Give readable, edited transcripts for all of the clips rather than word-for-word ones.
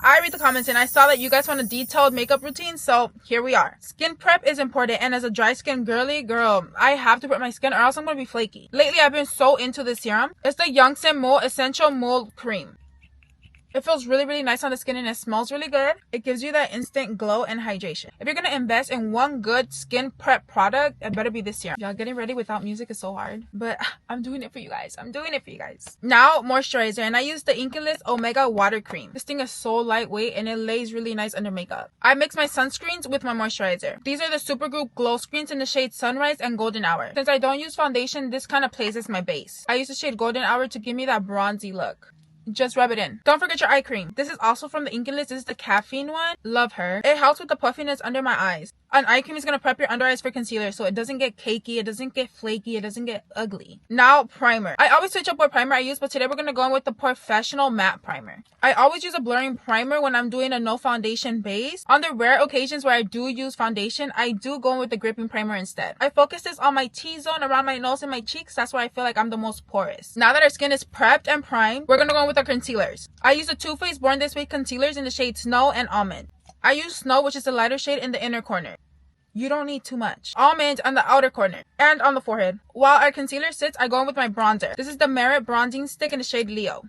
I read the comments and I saw that you guys want a detailed makeup routine, so here we are. Skin prep is important, and as a dry skin girly, girl, I have to prep my skin or else I'm gonna be flaky. Lately, I've been so into this serum. It's the Youngsin Mole Essential Mole Cream. It feels really, really nice on the skin and it smells really good. It gives you that instant glow and hydration. If you're going to invest in one good skin prep product, it better be this serum. Y'all, getting ready without music is so hard. But I'm doing it for you guys. I'm doing it for you guys. Now, moisturizer. And I use the Inkling Omega Water Cream. This thing is so lightweight and it lays really nice under makeup. I mix my sunscreens with my moisturizer. These are the Supergoop Glow Screens in the shade Sunrise and Golden Hour. Since I don't use foundation, this kind of plays as my base. I use the shade Golden Hour to give me that bronzy look. Just rub it in. Don't forget your eye cream. This is also from the Inkling. This is the caffeine one. Love her. It helps with the puffiness under my eyes. An eye cream is going to prep your under eyes for concealer so it doesn't get cakey, it doesn't get flaky, it doesn't get ugly. Now, primer. I always switch up what primer I use, but today we're going to go in with the Professional Matte Primer. I always use a blurring primer when I'm doing a no foundation base. On the rare occasions where I do use foundation, I do go in with the gripping primer instead. I focus this on my T-zone, around my nose and my cheeks. That's where I feel like I'm the most porous. Now that our skin is prepped and primed, we're going to go in with our concealers. I use the Too Faced Born This Way concealers in the shade Snow and Almond. I use Snow, which is the lighter shade, in the inner corner. You don't need too much. Almond on the outer corner and on the forehead. While our concealer sits, I go in with my bronzer. This is the Merit Bronzing Stick in the shade Leo.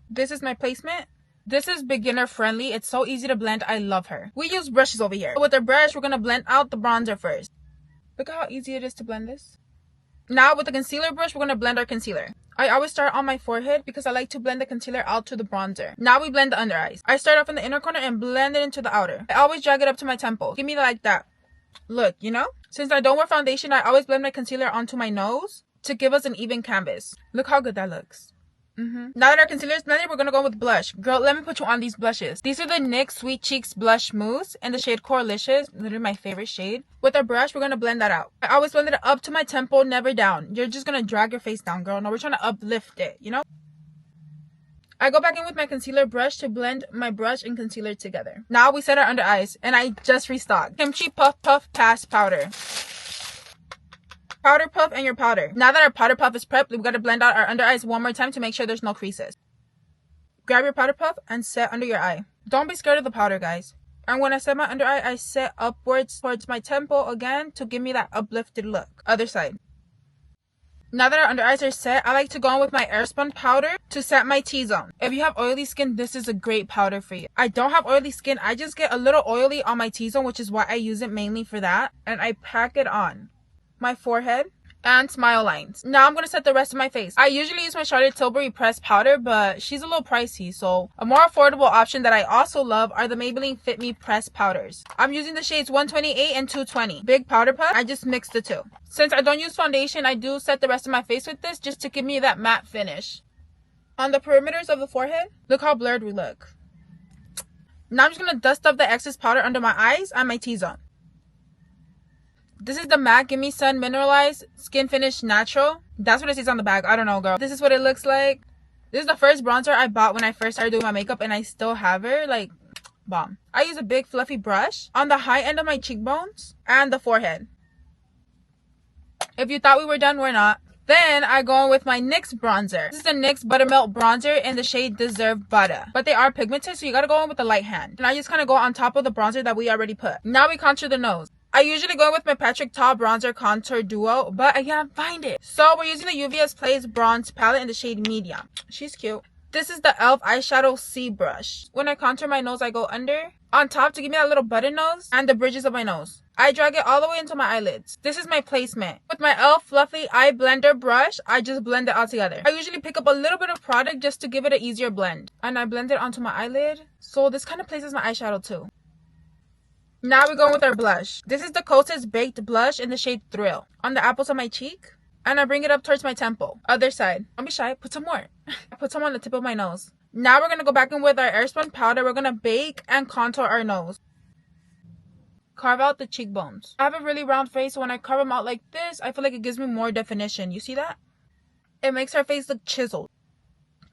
This is my placement. This is beginner friendly. It's so easy to blend. I love her. We use brushes over here. With our brush, we're going to blend out the bronzer first. Look at how easy it is to blend this. Now with the concealer brush, we're going to blend our concealer. I always start on my forehead because I like to blend the concealer out to the bronzer. Now we blend the under eyes. I start off in the inner corner and blend it into the outer. I always drag it up to my temple. Give me like that. Look, you know? Since I don't wear foundation, I always blend my concealer onto my nose to give us an even canvas. Look how good that looks. Now that our concealer is blended, we're going to go with blush. Girl, let me put you on these blushes. These are the NYX Sweet Cheeks Blush Mousse in the shade Coralicious. Literally my favorite shade. With our brush, we're going to blend that out. I always blend it up to my temple, never down. You're just going to drag your face down, girl. No, we're trying to uplift it, you know? I go back in with my concealer brush to blend my brush and concealer together. Now we set our under eyes, and I just restocked Kimchi Puff Puff Pass Powder. Powder puff and your powder. Now that our powder puff is prepped, we've got to blend out our under eyes one more time to make sure there's no creases. Grab your powder puff and set under your eye. Don't be scared of the powder, guys. And when I set my under eye, I set upwards towards my temple again to give me that uplifted look. Other side. Now that our under eyes are set, I like to go in with my Airspun powder to set my T-zone. If you have oily skin, this is a great powder for you. I don't have oily skin. I just get a little oily on my T-zone, which is why I use it mainly for that. And I pack it on my forehead and smile lines. Now I'm going to set the rest of my face. I usually use my Charlotte Tilbury pressed powder, but she's a little pricey. So a more affordable option that I also love are the Maybelline Fit Me pressed powders. I'm using the shades 128 and 220. Big powder puff. I just mix the two. Since I don't use foundation, I do set the rest of my face with this just to give me that matte finish. On the perimeters of the forehead, look how blurred we look. Now I'm just going to dust up the excess powder under my eyes and my T-zone. This is the MAC Gimme Sun Mineralized Skin Finish Natural. That's what it says on the bag. I don't know, girl. This is what it looks like. This is the first bronzer I bought when I first started doing my makeup, and I still have her. Like, bomb. I use a big fluffy brush on the high end of my cheekbones and the forehead. If you thought we were done, we're not. Then I go in with my NYX bronzer. This is the NYX Buttermilk bronzer in the shade Deserve Butter. But they are pigmented, so you gotta go in with the light hand. And I just kind of go on top of the bronzer that we already put. Now we contour the nose. I usually go with my Patrick Ta Bronzer Contour Duo, but I can't find it. So we're using the UVS Plays Bronze Palette in the shade Medium. She's cute. This is the e.l.f. Eyeshadow C Brush. When I contour my nose, I go under, on top to give me that little button nose, and the bridges of my nose. I drag it all the way into my eyelids. This is my placement. With my e.l.f. Fluffy Eye Blender brush, I just blend it all together. I usually pick up a little bit of product just to give it an easier blend. And I blend it onto my eyelid. So this kind of places my eyeshadow too. Now we're going with our blush. This is the Kosas Baked Blush in the shade Thrill. On the apples of my cheek. And I bring it up towards my temple. Other side. Don't be shy. Put some more. I put some on the tip of my nose. Now we're going to go back in with our Airspun powder. We're going to bake and contour our nose. Carve out the cheekbones. I have a really round face, so when I carve them out like this, I feel like it gives me more definition. You see that? It makes our face look chiseled.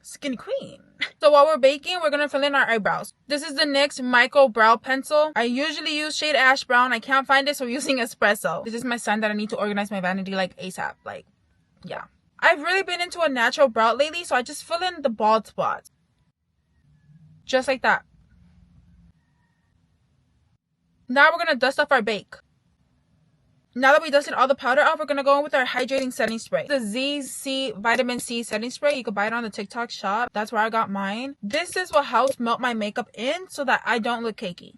Skinny queen. So while we're baking, we're going to fill in our eyebrows. This is the NYX Micro Brow Pencil. I usually use shade Ash Brown. I can't find it, so we're using Espresso. This is my sign that I need to organize my vanity like ASAP. Like, yeah. I've really been into a natural brow lately, so I just fill in the bald spots. Just like that. Now we're gonna dust off our bake. Now that we dusted all the powder off, we're gonna go in with our hydrating setting spray. The ZC Vitamin C setting spray. You can buy it on the TikTok shop. That's where I got mine. This is what helps melt my makeup in so that I don't look cakey.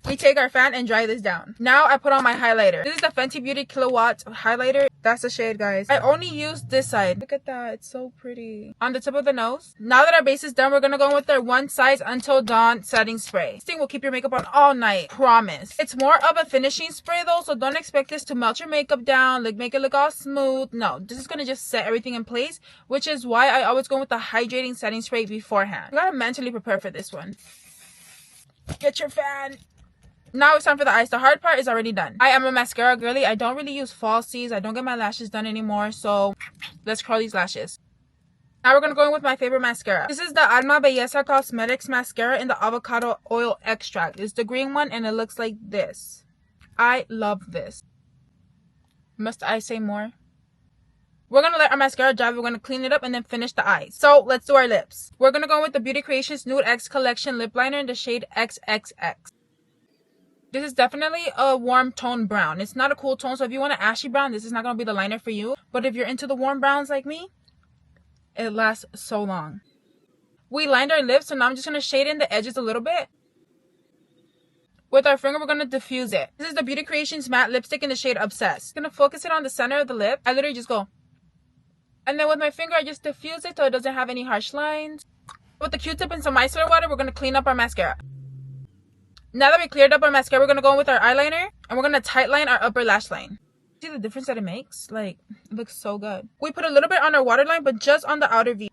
We take our fan and dry this down. Now I put on my highlighter. This is the Fenty Beauty Kilowatt highlighter. That's the shade, guys. I only use this side. Look at that. It's so pretty. On the tip of the nose. Now that our base is done, we're gonna go in with our One Size Until Dawn setting spray. This thing will keep your makeup on all night. Promise. It's more of a finishing spray though, so don't expect this to melt your makeup down, like make it look all smooth. No, this is gonna just set everything in place, which is why I always go with the hydrating setting spray beforehand. You gotta mentally prepare for this one. Get your fan. Now it's time for the eyes. The hard part is already done. I am a mascara girly. I don't really use falsies. I don't get my lashes done anymore. So let's curl these lashes. Now we're going to go in with my favorite mascara. This is the Alma Belleza Cosmetics mascara in the avocado oil extract. It's the green one and it looks like this. I love this. Must I say more? We're going to let our mascara dry. We're going to clean it up and then finish the eyes. So let's do our lips. We're going to go with the Beauty Creations Nude X Collection lip liner in the shade XXX. This is definitely a warm tone brown. It's not a cool tone, so if you want an ashy brown, this is not going to be the liner for you. But if you're into the warm browns like me, it lasts so long. We lined our lips, so now I'm just going to shade in the edges a little bit. With our finger, we're going to diffuse it. This is the Beauty Creations matte lipstick in the shade Obsessed. I'm going to focus it on the center of the lip. I literally just go. And then with my finger, I just diffuse it so it doesn't have any harsh lines. With the Q-tip and some micellar water, we're going to clean up our mascara. Now that we cleared up our mascara, we're going to go in with our eyeliner. And we're going to tight line our upper lash line. See the difference that it makes? Like, it looks so good. We put a little bit on our waterline, but just on the outer V.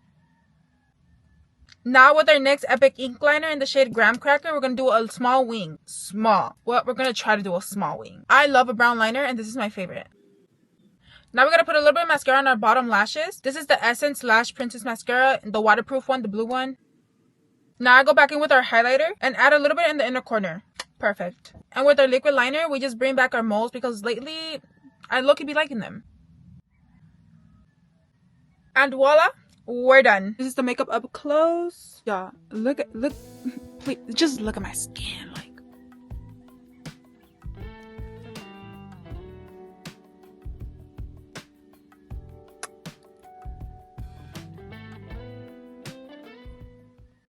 Now with our NYX Epic Ink Liner in the shade Graham Cracker, we're going to do a small wing. Small. Well, we're going to try to do a small wing. I love a brown liner, and this is my favorite. Now we're going to put a little bit of mascara on our bottom lashes. This is the Essence Lash Princess Mascara, the waterproof one, the blue one. Now I go back in with our highlighter and add a little bit in the inner corner. Perfect. And with our liquid liner, we just bring back our moles because lately, I low-key be liking them. And voila, we're done. This is the makeup up close. Yeah, look, please, just look at my skin. Like,